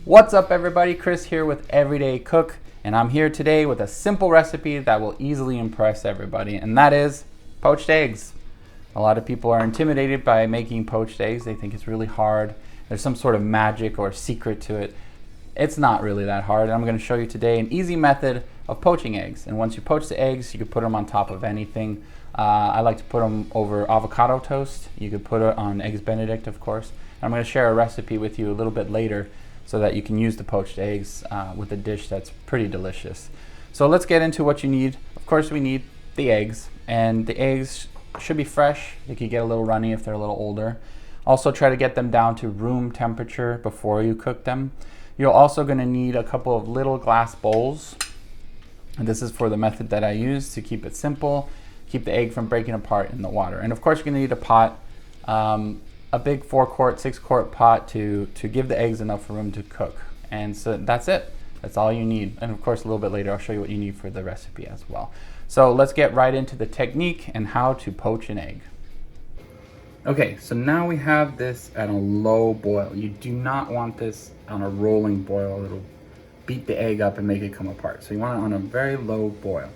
What's up everybody, Chris here with Everyday Cook, and I'm here today with a simple recipe that will easily impress everybody, and that is poached eggs. A lot of people are intimidated by making poached eggs. They think it's really hard. There's some sort of magic or secret to it. It's not really that hard. I'm going to show you today an easy method of poaching eggs, and once you poach the eggs, you can put them on top of anything. I like to put them over avocado toast. You could put it on eggs Benedict, of course. I'm going to share a recipe with you a little bit later so that you can use the poached eggs with a dish that's pretty delicious. So let's get into what you need. Of course, we need the eggs, and the eggs should be fresh. They could get a little runny if they're a little older. Also try to get them down to room temperature before you cook them. You're also going to need a couple of little glass bowls. And this is for the method that I use to keep it simple, keep the egg from breaking apart in the water. And of course you're going to need a pot, a big 4-quart, 6-quart pot to give the eggs enough room to cook. And so that's it. That's all you need. And of course a little bit later I'll show you what you need for the recipe as well. So let's get right into the technique and how to poach an egg. Okay, so now we have this at a low boil. You do not want this on a rolling boil. It'll beat the egg up and make it come apart. So you want it on a very low boil.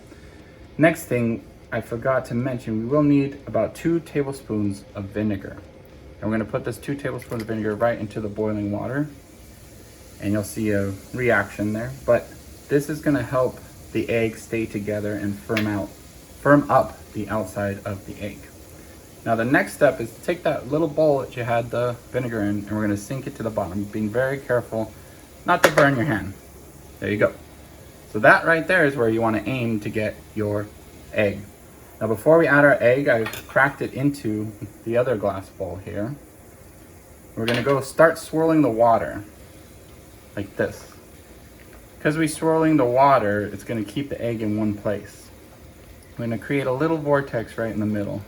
Next thing I forgot to mention, we will need about 2 tablespoons of vinegar. And we're going to put this 2 tablespoons of vinegar right into the boiling water. And you'll see a reaction there. But this is going to help the egg stay together and firm up the outside of the egg. Now the next step is to take that little bowl that you had the vinegar in, and we're going to sink it to the bottom, being very careful not to burn your hand. There you go. So that right there is where you want to aim to get your egg. Now before we add our egg, I've cracked it into the other glass bowl here. We're going to go start swirling the water like this. Because we're swirling the water, it's going to keep the egg in one place. I'm going to create a little vortex right in the middle.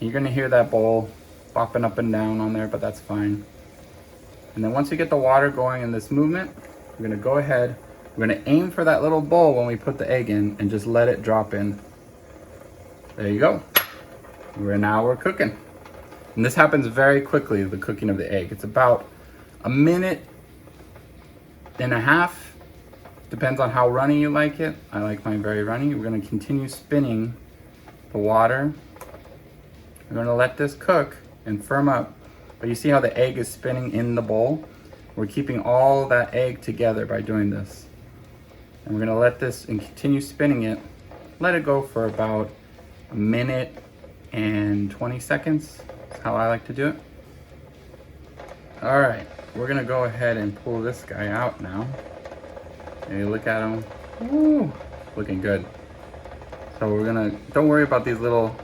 You're going to hear that bowl bopping up and down on there, but that's fine. And then once you get the water going in this movement, we're going to go ahead, we're going to aim for that little bowl when we put the egg in and just let it drop in. There you go. Now we're cooking. And this happens very quickly, the cooking of the egg. It's about a minute and a half. Depends on how runny you like it. I like mine very runny. We're going to continue spinning the water. We're going to let this cook and firm up. But you see how the egg is spinning in the bowl? We're keeping all that egg together by doing this. And we're going to let this and continue spinning it. Let it go for about a minute and 20 seconds. That's how I like to do it. All right, we're going to go ahead and pull this guy out now. And you look at him. Woo, looking good. So we're going to, don't worry about these little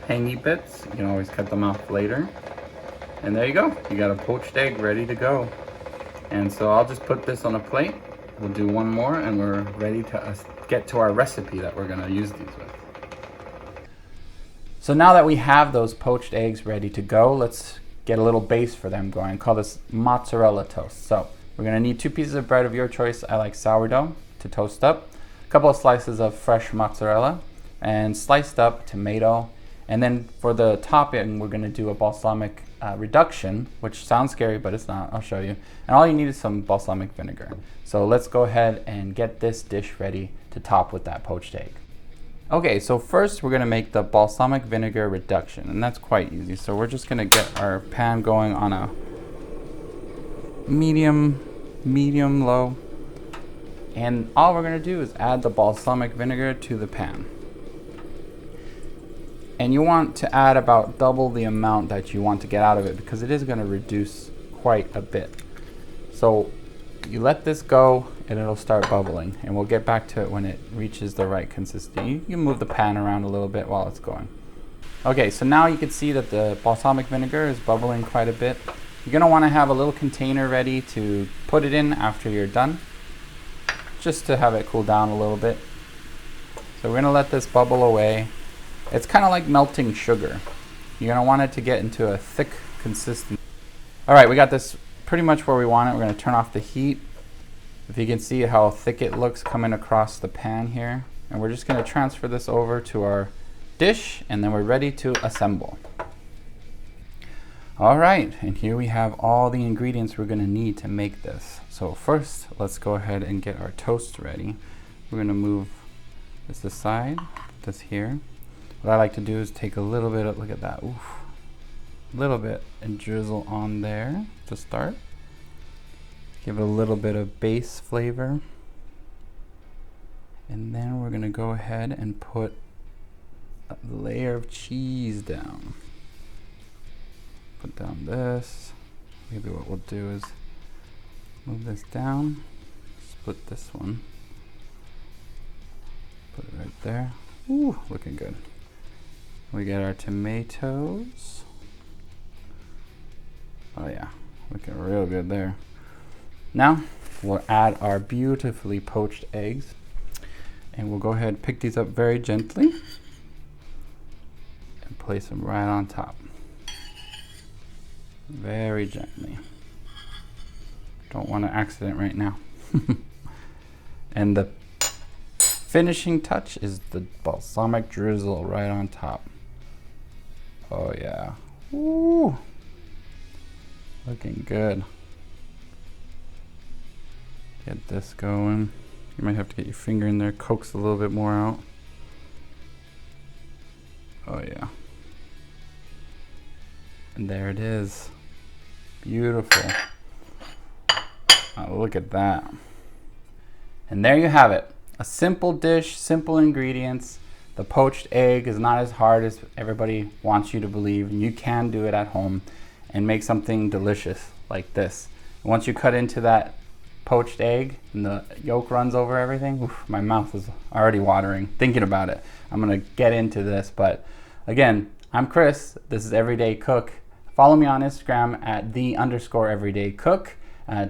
hangy bits. You can always cut them off later. And there you go. You got a poached egg ready to go. And so I'll just put this on a plate. We'll do one more and we're ready to get to our recipe that we're going to use these with. So now that we have those poached eggs ready to go, let's get a little base for them going. Call this mozzarella toast. So we're going to need 2 pieces of bread of your choice. I like sourdough to toast up. A couple of slices of fresh mozzarella and sliced up tomato. And then for the topping, we're going to do a balsamic reduction, which sounds scary, but it's not. I'll show you. And all you need is some balsamic vinegar. So let's go ahead and get this dish ready to top with that poached egg. Okay, so first we're going to make the balsamic vinegar reduction, and that's quite easy. So we're just going to get our pan going on a medium low. And all we're going to do is add the balsamic vinegar to the pan. And you want to add about double the amount that you want to get out of it because it is going to reduce quite a bit. So you let this go and it'll start bubbling, and we'll get back to it when it reaches the right consistency. You can move the pan around a little bit while it's going. Okay, so now you can see that the balsamic vinegar is bubbling quite a bit. You're going to want to have a little container ready to put it in after you're done, just to have it cool down a little bit. So we're going to let this bubble away. It's kind of like melting sugar. You're going to want it to get into a thick consistency. All right, we got this pretty much where we want it. We're going to turn off the heat. If you can see how thick it looks coming across the pan here. And we're just going to transfer this over to our dish, and then we're ready to assemble. All right, and here we have all the ingredients we're gonna need to make this. So first, let's go ahead and get our toast ready. We're gonna move this aside, put this here. What I like to do is take a little bit of, look at that, oof, a little bit, and drizzle on there to start. Give it a little bit of base flavor. And then we're gonna go ahead and put a layer of cheese down. Put down this. Maybe what we'll do is move this down, split this one, put it right there. Ooh, looking good. We get our tomatoes. Oh yeah, looking real good there. Now we'll add our beautifully poached eggs, and we'll go ahead and pick these up very gently and place them right on top. Very gently. Don't want an accident right now. And the finishing touch is the balsamic drizzle right on top. Oh yeah. Woo! Looking good. Get this going. You might have to get your finger in there, coax a little bit more out. Oh yeah. And there it is. Beautiful. Oh, look at that. And there you have it. A simple dish, simple ingredients. The poached egg is not as hard as everybody wants you to believe. You can do it at home and make something delicious like this. Once you cut into that poached egg and the yolk runs over everything, oof, my mouth is already watering thinking about it. I'm gonna get into this, but again, I'm Chris. This is Everyday Cook. Follow me on Instagram at _everydaycook.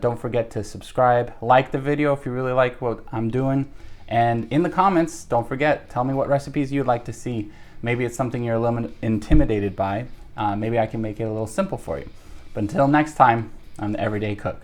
Don't forget to subscribe, like the video if you really like what I'm doing. And in the comments, don't forget, tell me what recipes you'd like to see. Maybe it's something you're a little intimidated by. Maybe I can make it a little simple for you. But until next time, I'm the Everyday Cook.